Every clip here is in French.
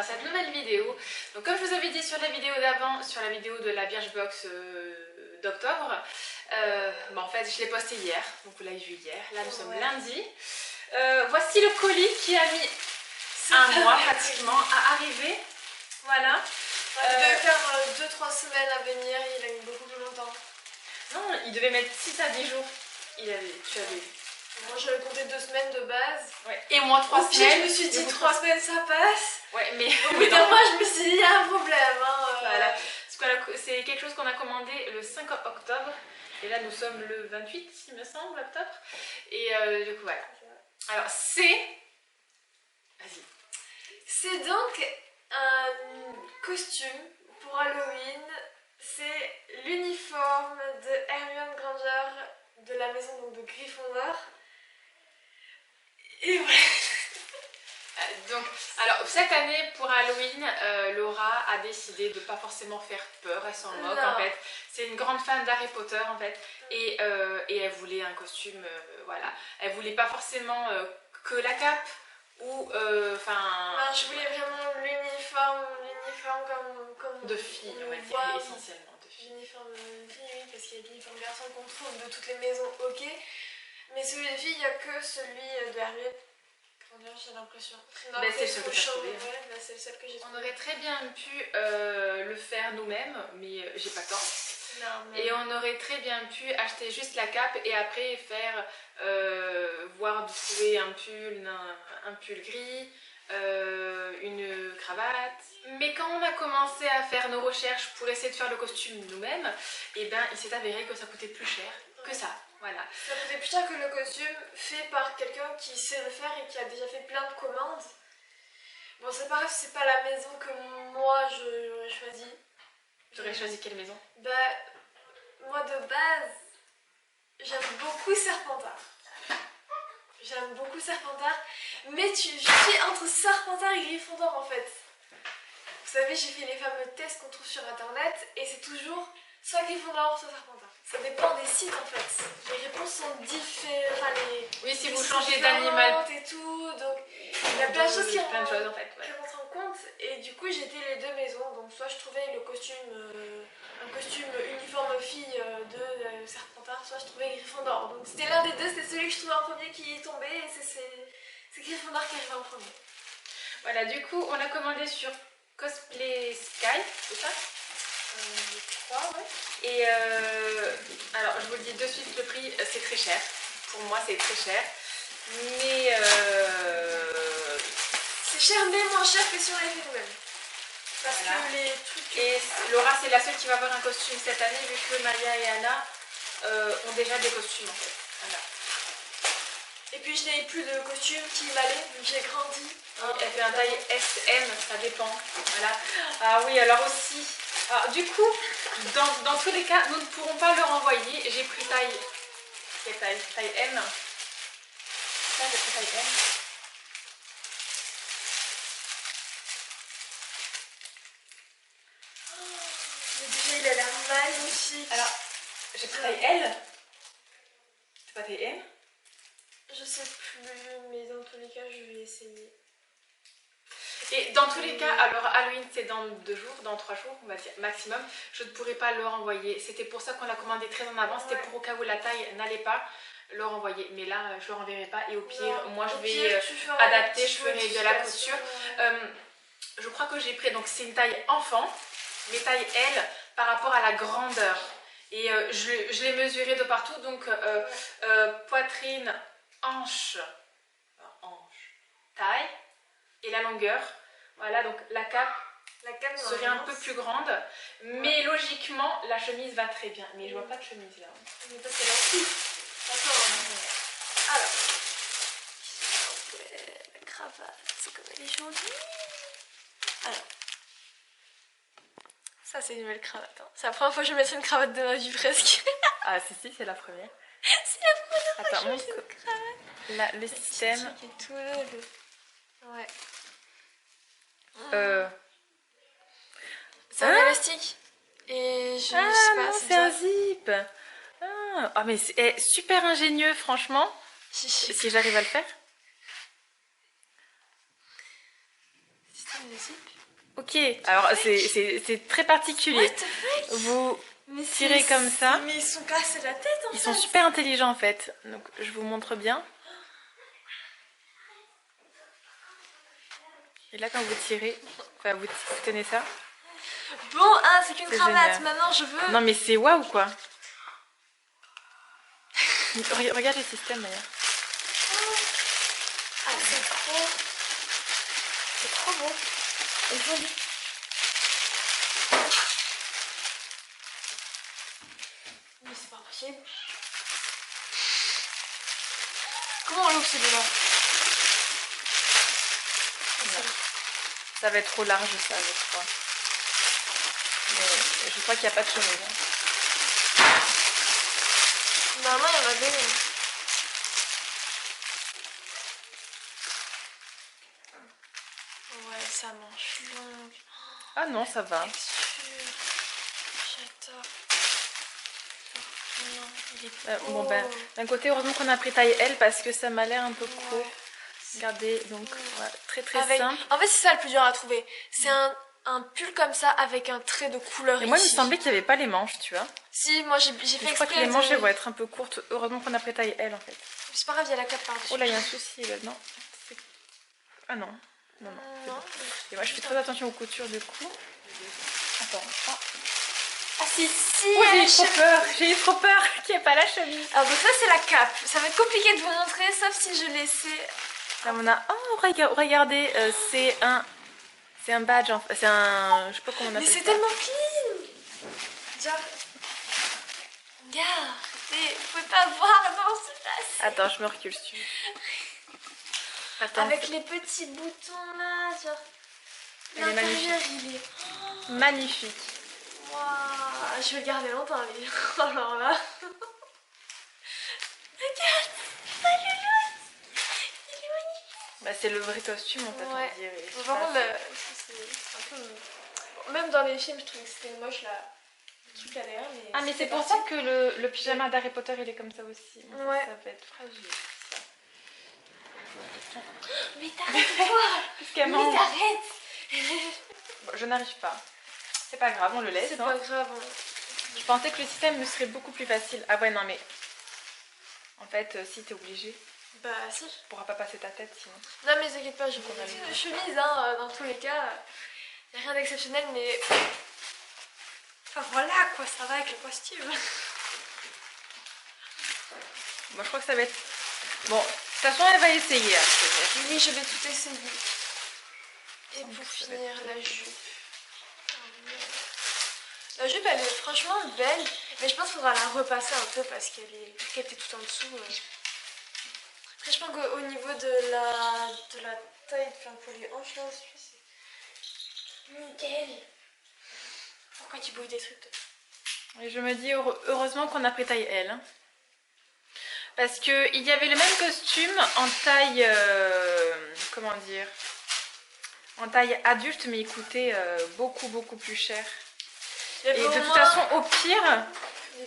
cette nouvelle vidéo. Donc comme je vous avais dit sur la vidéo d'avant, sur la vidéo de la Birchbox d'octobre, en fait je l'ai posté hier, donc vous l'avez vu hier, là nous sommes lundi. Voici le colis qui a mis un mois pratiquement à arriver, voilà. Il devait faire 2-3 semaines à venir, il a mis beaucoup plus longtemps. Non, il devait mettre 6 à 10 jours, tu avais vu. Moi j'avais compté 2 semaines de base. Ouais. Et moi 3 semaines. Je me suis dit 3 semaines ça passe. Ouais, mais au bout d'un mois je me suis dit il y a un problème. Voilà. C'est quelque chose qu'on a commandé le 5 octobre. Et là nous sommes le 28 il me semble, octobre. Et du coup voilà. Alors c'est... Vas-y. C'est donc un costume pour Halloween. C'est l'uniforme de Hermione Granger de la maison donc, de Gryffondor. Et voilà. Donc, alors cette année pour Halloween, Laura a décidé de ne pas forcément faire peur, elle s'en moque en fait. C'est une grande fan d'Harry Potter en fait, et elle voulait un costume, voilà. Elle voulait pas forcément que la cape ou non, je voulais vraiment l'uniforme comme de fille, on va dire, essentiellement de fille. L'uniforme de fille, oui, parce qu'il y a l'uniforme garçon qu'on trouve de toutes les maisons, ok. Mais celui de fille, il n'y a que celui de Hermione. J'ai l'impression. C'est le seul que j'ai trouvé. C'est le seul que j'ai trouvé. On aurait très bien pu le faire nous-mêmes, mais j'ai pas le temps. Non, et on aurait très bien pu acheter juste la cape et après faire voir de trouver un pull gris, une cravate. Mais quand on a commencé à faire nos recherches pour essayer de faire le costume nous-mêmes, et ben il s'est avéré que ça coûtait plus cher que ça. Voilà. Ça coûtait plus cher que le costume fait par quelqu'un qui sait le faire et qui a déjà fait plein de commandes. Bon, c'est pas grave, c'est pas la maison que moi j'aurais choisi. Tu aurais choisi quelle maison? Bah, moi de base, j'aime beaucoup Serpentard. J'aime beaucoup Serpentard, mais je suis entre Serpentard et Gryffondor en fait. Vous savez, j'ai fait les fameux tests qu'on trouve sur internet et c'est toujours soit Gryffondor, soit Serpentard. Ça dépend des sites en fait. Les réponses sont différentes. Oui, si vous changez d'animal et tout, donc il y a plein de choses qui rentrent en fait, en compte. Et du coup, j'étais les deux maisons. Donc soit je trouvais le costume, un costume uniforme fille de Serpentard, soit je trouvais Gryffondor. Donc c'était l'un des deux, c'était celui que je trouvais en premier qui est tombé et c'est Gryffondor qui arrive en premier. Voilà, du coup, on a commandé sur Cosplay Sky, c'est ça? Je crois, ouais. Et alors je vous le dis de suite, le prix c'est très cher. Pour moi c'est très cher. Mais c'est cher mais moins cher que si on l'avait fait nous-mêmes. Parce voilà. Que les trucs. Et Laura c'est la seule qui va avoir un costume cette année vu que Maria et Anna ont déjà des costumes en fait. Voilà. Et puis je n'avais plus de costume qui m'allait, j'ai grandi. Elle fait un taille SM, ça dépend. Voilà. Ah oui, alors aussi. Alors, du coup, dans tous les cas, nous ne pourrons pas le renvoyer. J'ai pris taille. Quelle taille? Taille M. Là, j'ai pris taille M. Mais déjà, il a l'air magnifique. Alors, j'ai pris taille L. C'est pas taille M? Je sais plus, mais dans tous les cas, je vais essayer. Et dans tous les cas, alors Halloween c'est dans 2 jours, dans 3 jours, on va dire maximum, je ne pourrai pas le renvoyer. C'était pour ça qu'on l'a commandé très en avance, c'était pour au cas où la taille n'allait pas le renvoyer. Mais là, je le renverrai pas et au pire, moi je vais adapter, je ferai de la couture. Je crois que j'ai pris, donc c'est une taille enfant, mais taille L par rapport à la grandeur. Et je l'ai mesuré de partout, donc poitrine, hanche, taille. Et la longueur, voilà, donc la cape serait un peu plus grande, mais logiquement la chemise va très bien. Mais je vois pas de chemise là. Mais parce qu'elle a alors, la cravate, c'est comme elle est jolie. Alors, ça c'est une belle cravate. Hein. C'est la première fois que je mettrai une cravate de ma vie presque. Ah si, c'est la première. C'est la première fois que je mets une cravate. Là, le système. Et tout, ouais. C'est un élastique. Et je sais pas, non, c'est un zip. Ah, mais c'est super ingénieux, franchement. Si j'arrive à le faire. Système de zip. Ok, alors c'est très particulier. What the fuck? Vous Mais tirez comme ça. Mais ils sont cassés la tête en fait. Ils sont super intelligents en fait. Donc je vous montre bien. Et là quand vous tirez, enfin vous tenez ça. Bon, hein, c'est qu'une C'est cravate. génial. Maintenant, je veux. Non mais c'est waouh quoi. Regarde le système d'ailleurs. Ah, c'est trop. C'est trop beau. Et joli. Mais c'est pas possible. Comment on l'ouvre celui-là? Ça va être trop large ça je crois. Mais je crois qu'il n'y a pas de chemise. Normalement, il y en a deux. Ouais, ça manche longue. Ah non ça va. Texture. J'adore. Non, il est Bon ben d'un côté heureusement qu'on a pris taille L parce que ça m'a l'air un peu court. Ouais. Regardez donc ouais, très très Avec... simple. En fait, c'est ça le plus dur à trouver. C'est un pull comme ça avec un trait de couleur. Et moi il me ici. semblait qu'il n'y avait pas les manches tu vois. Si, moi j'ai fait Je exprès. crois que les de- manches elles vont être un peu courtes. Heureusement qu'on a pris taille L en fait. C'est pas grave, il y a la cape par-dessus. Oh là il y a un souci là non. Ah non. Non non. c'est Non. bon. Et moi je fais très attention aux coutures du coup. Attends. Ah. Ah si, si, Oh, elle j'ai eu est trop chef- peur. J'ai eu trop peur qu'il n'y ait pas la chemise. Alors donc ça c'est la cape. Ça va être compliqué de vous montrer, sauf si je laissais... Là on a. Oh regardez c'est un badge. C'est un. Je sais pas comment on appelle Mais c'est ça. tellement clean. Genre... Regarde, vous pouvez pas voir, non, c'est pas... Attends je me recule si tu veux. Attends. Avec les petits boutons là, genre... Elle est L'intérieur il est... Magnifique. Waouh, je vais le garder longtemps lui. Alors là... Regarde, ça le look. Il est magnifique. Bah c'est le vrai costume en fait Ouais. on dirait. Je sais Par pas, contre, c'est un peu... Bon, même dans les films, je trouvais que c'était moche là. Le truc là derrière, mais... Ah mais c'est pour parti. ça que le pyjama d'Harry Potter il est comme ça aussi. Ouais. Ça va être fragile. Mais t'arrêtes quoi? Puisqu'elle Mais mange. t'arrêtes. Bon, je n'arrive pas. C'est pas grave, on le laisse. C'est hein. pas grave. Hein. Je pensais que le système me serait beaucoup plus facile. Ah ouais non mais en fait si t'es obligé, Bah si. tu pourras pas passer ta tête sinon. Non mais t'inquiète pas, je vais mettre une chemise hein, dans tous les cas. Y a rien d'exceptionnel mais... Enfin voilà quoi, ça va avec le costume. Moi je crois que ça va être. Bon, de toute façon elle va essayer. Hein, Oui, je vais tout essayer. Et pour Ça va finir, être la jupe. La jupe, elle est franchement belle, mais je pense qu'il faudra la repasser un peu parce qu'elle était tout en dessous. Après, je pense qu'au niveau de la taille, enfin, pour les hanches, là aussi, c'est nickel. Pourquoi tu bouilles des trucs toi? Et je me dis heureusement qu'on a pris taille L. Hein. Parce que il y avait le même costume en taille. Comment dire? En taille adulte, mais il coûtait beaucoup plus cher. Et de toute façon, au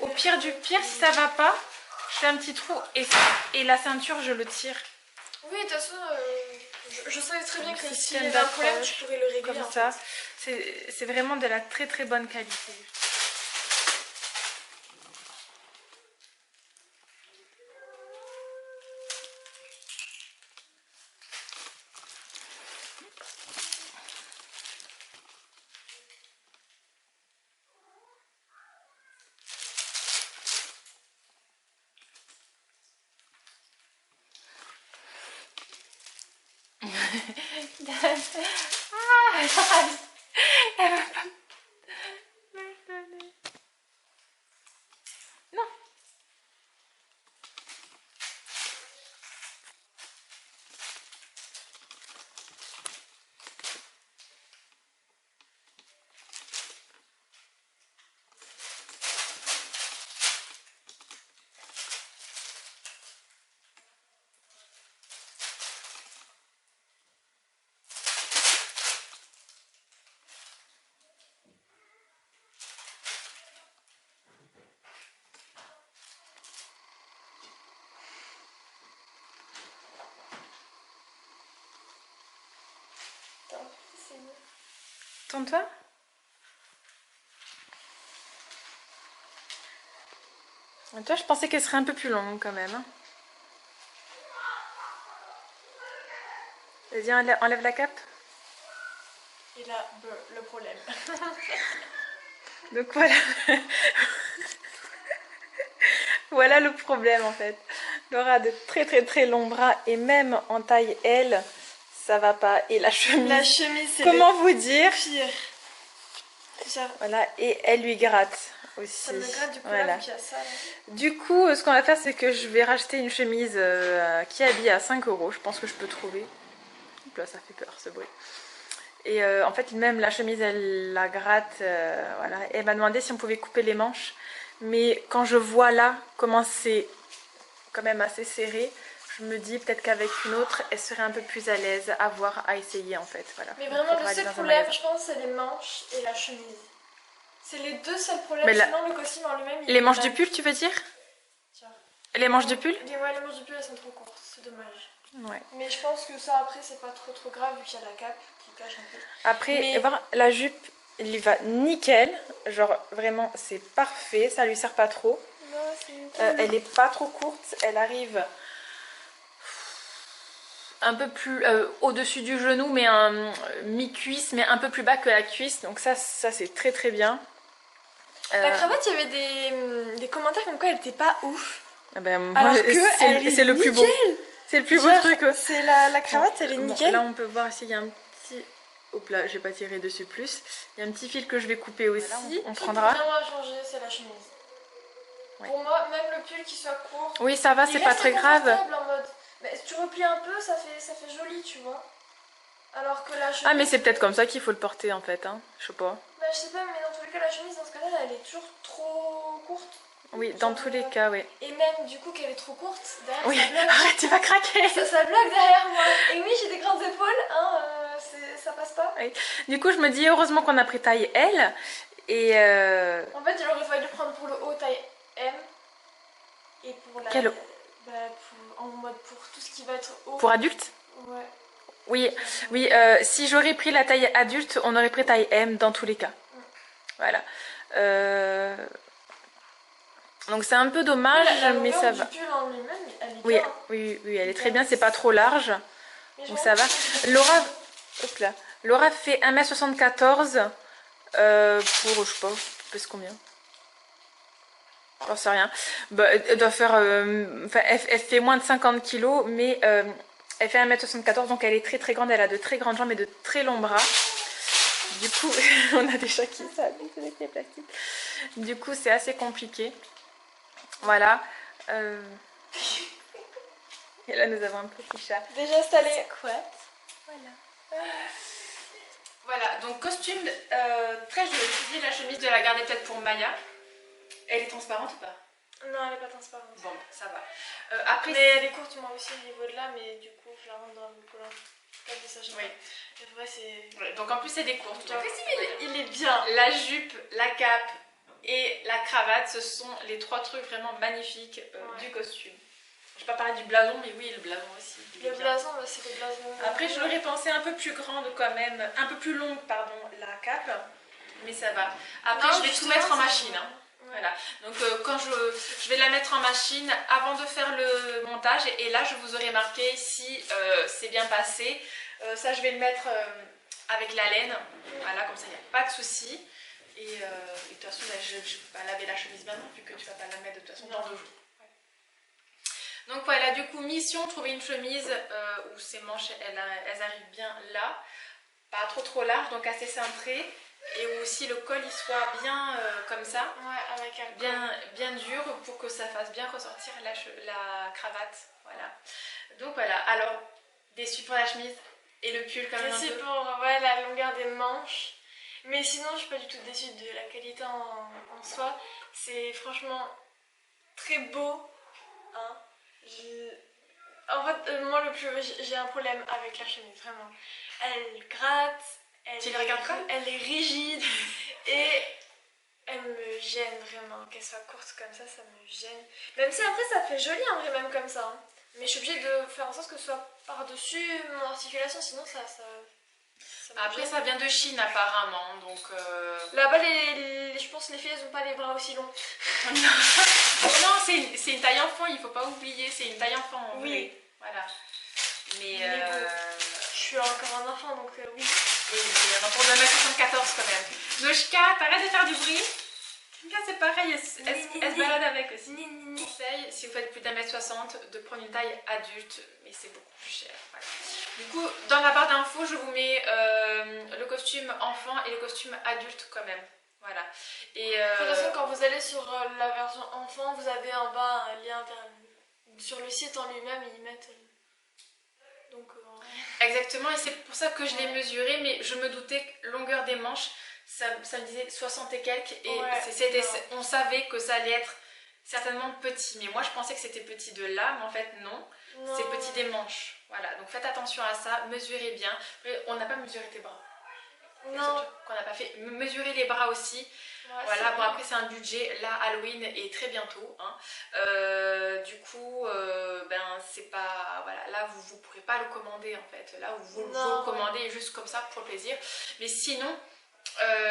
pire du pire, si ça va pas, je fais un petit trou et la ceinture, je le tire. Oui, de toute façon, je savais très bien Le que s'il y système avait un problème, d'accroche, tu pourrais le régler. Comme en ça, fait. c'est vraiment de la très bonne qualité. Elle va pas me donner. Non. Tourne-toi. Toi, je pensais qu'elle serait un peu plus longue quand même. Hein. Vas-y, enlève la cape. Et là, le problème. Donc voilà. Voilà le problème en fait. Laura a de très très très longs bras et même en taille L, ça va pas. Et la chemise, c'est comment vous dire? pire. Voilà, et elle lui gratte aussi. Ça me gratte du coup voilà. là, vu qu'il y a ça. Là. Du coup, ce qu'on va faire, c'est que je vais racheter une chemise qui habille à 5 €. Je pense que je peux trouver. Oups là, ça fait peur ce bruit. Et en fait, même la chemise, elle la gratte. Voilà. Et elle m'a demandé si on pouvait couper les manches. Mais quand je vois là comment c'est quand même assez serré, je me dis peut-être qu'avec une autre, elle serait un peu plus à l'aise à voir, à essayer en fait. Voilà. Mais vraiment, le seul problème, je pense, c'est les manches et la chemise. C'est les deux seuls problèmes. Sinon, le costume en lui-même. Les manches du pull, tu veux dire? Tiens. Les manches du pull? Ouais, les manches du pull, elles sont trop courtes. C'est dommage. Ouais. Mais je pense que ça, après, c'est pas trop grave vu qu'il y a la cape qui cache un peu. Après, voir la jupe, il lui va nickel. Genre, vraiment, c'est parfait. Ça lui sert pas trop. Non, c'est nickel. Elle est pas trop courte. Elle arrive un peu plus au-dessus du genou, mais un mi-cuisse, mais un peu plus bas que la cuisse. Donc ça c'est très très bien. La cravate, il y avait des commentaires comme quoi elle était pas ouf. Ah ben, alors que c'est le plus beau. C'est le plus beau truc. C'est la cravate, elle est nickel. Là, on peut voir s'il y a un petit... Hop là, j'ai pas tiré dessus plus. Il y a un petit fil que je vais couper aussi. Voilà, on prendra. Ce qui vraiment à changer, c'est la chemise. Ouais. Pour moi, même le pull qui soit court. Oui, ça va, c'est pas très grave. En mode... Mais si tu replies un peu, ça fait joli, tu vois. Alors que la chemise... Ah, mais c'est peut-être comme ça qu'il faut le porter en fait, hein. Je sais pas. Bah, je sais pas, mais dans tous les cas, la chemise, dans ce cas-là, elle est toujours trop courte. Oui, dans tous les cas, oui. Et même, du coup, qu'elle est trop courte, derrière, oui. ça bloque. Arrête, tu vas craquer. Ça bloque derrière moi. Et oui, j'ai des grandes épaules, hein, ça passe pas. Oui. Du coup, je me dis, heureusement qu'on a pris taille L. Et en fait, il aurait fallu prendre pour le haut taille M. Et pour la... Quel haut? Bah, en mode pour tout ce qui va être haut. Pour adulte? Ouais. Oui, oui. Si j'aurais pris la taille adulte, on aurait pris taille M dans tous les cas. Voilà. Donc c'est un peu dommage, mais ça va. Du pull en lui-même, elle est oui, bien. Oui, elle est très bien. C'est pas trop large, donc ça va. Laura fait 1m74 pour, je sais pas, combien? J'en sais rien. Bah, elle doit faire... elle fait moins de 50 kg, mais elle fait 1m74, donc elle est très très grande. Elle a de très grandes jambes et de très longs bras. Du coup, on a des chats qui s'habillent avec les plastiques. Du coup, c'est assez compliqué. Voilà. Et là, nous avons un petit chat. Déjà installé. Voilà. Voilà, donc costume très joli. Je dis la chemise de la garder peut-être pour Maya. Elle est transparente ou pas? Non, elle est pas transparente. Bon, ça va. Après, mais elle est courte moi aussi au niveau de là, mais du coup, je la rentre dans le collant. Oui. Et vrai, c'est... Ouais, donc en plus, c'est des courtes. Donc, il est bien. La jupe, la cape et la cravate, ce sont les trois trucs vraiment magnifiques du costume. Je vais pas parler du blason, mais oui, le blason aussi. Le blason, c'est le blason. Après, je l'aurais pensé un peu plus grande quand même, un peu plus longue, pardon, la cape, mais ça va. Après, non, je vais tout mettre en machine. Hein. Ouais. Voilà. Donc, quand je vais la mettre en machine avant de faire le montage, et là, je vous aurai marqué si c'est bien passé. Ça, je vais le mettre avec la laine. Voilà, comme ça, il n'y a pas de souci. Et de toute façon, là, je ne vais pas laver la chemise maintenant, vu que tu ne vas pas la mettre de toute façon dans 2 jours. Donc voilà, du coup, mission, trouver une chemise où ses manches, elles arrivent bien là, pas trop large, donc assez cintrée, et où aussi le col il soit bien comme ça, ouais, avec un bien dur pour que ça fasse bien ressortir la cravate. Voilà. Donc voilà, alors, déçue pour la chemise et le pull quand même. Déçue pour la longueur des manches, mais sinon je suis pas du tout déçue de la qualité en soi, c'est franchement très beau, hein. En fait, moi j'ai un problème avec la chemise, vraiment. Elle gratte, elle est rigide et elle me gêne vraiment. Qu'elle soit courte comme ça me gêne. Même si après ça fait joli en vrai, même comme ça. Hein. Mais je suis obligée de faire en sorte que ce soit par-dessus mon articulation, sinon ça Après, ça vient de Chine apparemment, donc... Là-bas, je pense que les filles, elles ont pas les bras aussi longs. Non, c'est une taille enfant, il faut pas oublier, c'est une taille enfant en Oui. vrai. Voilà. Mais bon, je suis encore un enfant, donc oui. Et c'est un enfant de 1m74 quand même. Noshka, t'arrêtes de faire du bruit. Là, c'est pareil, elle se balade avec aussi. Conseil, si vous faites plus d'1m60, de prendre une taille adulte, mais c'est beaucoup plus cher. Voilà. Du coup, dans la barre d'infos, je vous mets le costume enfant et le costume adulte quand même. Voilà. Et de toute façon, quand vous allez sur la version enfant, vous avez en bas un lien sur le site en lui-même, ils mettent. Donc, exactement, et c'est pour ça que je l'ai mesuré, mais je me doutais que longueur des manches, ça me disait 60 et quelques, et on savait que ça allait être certainement petit. Mais moi, je pensais que c'était petit de là, mais en fait, non. C'est petit des manches. Voilà, donc faites attention à ça, mesurez bien. On n'a pas mesuré tes bras. Non. Qu'on n'a pas fait. Mesurer les bras aussi. Ouais, voilà, bon après c'est un budget. Là, Halloween est très bientôt. Hein. Du coup, ben c'est pas. Voilà, là vous pourrez pas le commander en fait. Là, vous le commandez juste comme ça pour le plaisir. Mais sinon,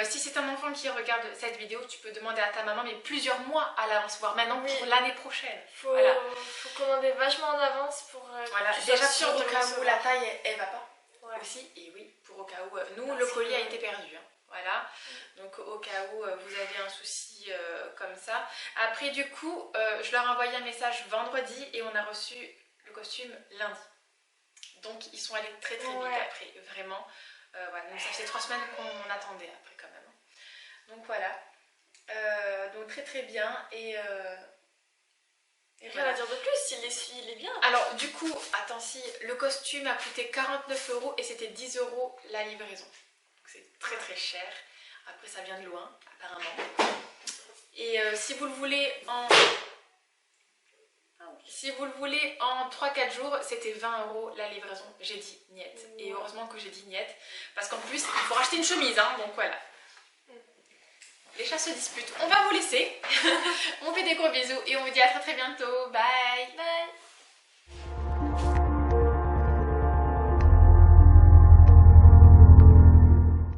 si c'est un enfant qui regarde cette vidéo, tu peux demander à ta maman, mais plusieurs mois à l'avance, voire maintenant pour l'année prochaine. Faut commander vachement en avance pour. Voilà, déjà sûr au cas où la taille elle va pas. Aussi, et oui, pour au cas où nous le colis a été perdu. Hein. Voilà, donc au cas où vous avez un souci comme ça. Après, du coup, je leur ai envoyé un message vendredi et on a reçu le costume lundi. Donc, ils sont allés très vite après, vraiment. Voilà. Donc, ça faisait 3 semaines qu'on attendait après quand même. Donc voilà, donc très bien et rien à dire de plus, il est bien. Alors du coup, attends, si le costume a coûté 49 € et c'était 10 € la livraison. Donc c'est très cher. Après ça vient de loin, apparemment. Et si vous le voulez en... Si vous le voulez en 3-4 jours, c'était 20 € la livraison. J'ai dit niet. Et heureusement que j'ai dit niet. Parce qu'en plus, il faut racheter une chemise, hein, donc voilà. Les chats se disputent. On va vous laisser. On fait des gros bisous et on vous dit à très bientôt. Bye. Bye.